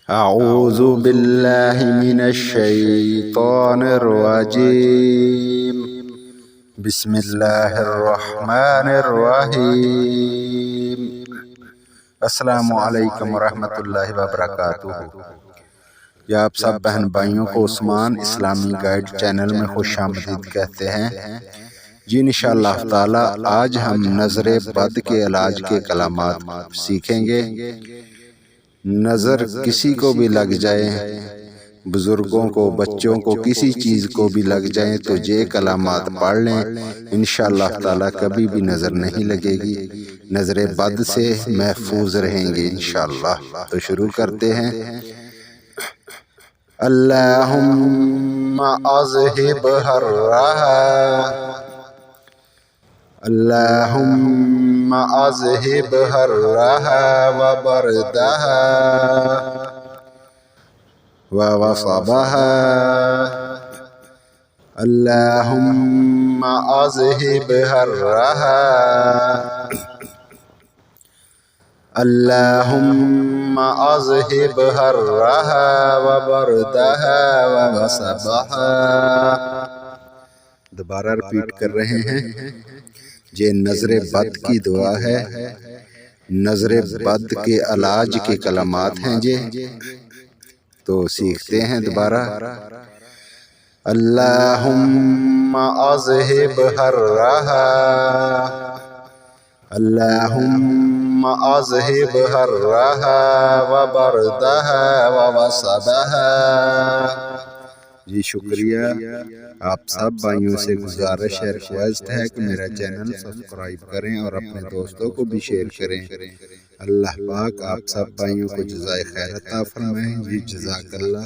أعوذ بالله من الشيطان الرجيم. بسم الله الرحمن الرحیم. السلام علیکم ورحمۃ اللہ وبرکاتہ. یا آپ سب بہن بھائیوں کو عثمان اسلامی گائیڈ چینل میں خوش آمدید کہتے ہیں. جی انشاءاللہ تعالی آج ہم نظر بد کے علاج کے کلمات سیکھیں گے. نظر کسی کو بھی لگ جائے، بزرگوں کو، بچوں کو، کسی چیز کو بھی لگ جائیں تو یہ کلمات پڑھ لیں، انشاءاللہ تعالی کبھی بھی نظر نہیں لگے گی، نظر بد سے محفوظ رہیں گے انشاءاللہ. تو شروع کرتے ہیں. اللہم اذہب الرہا، اللہم اذہب الرہا وبردہا ووصبہا، اللہم اذہب الرہا، اللہم اذہب الرہا وبردہا ووصبہا. دوبارہ ریپیٹ کر رہے ہیں. یہ نظر بد کی دعا ہے، نظر بد کے علاج کے کلمات ہیں یہ. تو سیکھتے ہیں دوبارہ. اللہم اذہب الرہا، اللہم اذہب الرہا وبردہا ووصبہا. جی شکریہ. آپ سب بھائیوں سے گزارش ہے، ریکویسٹ ہے کہ میرا چینل سبسکرائب کریں اور اپنے دوستوں کو بھی شیئر کریں. اللہ پاک آپ سب بھائیوں کو جزائے خیر عطا فرمائیں. جی جزاک اللہ.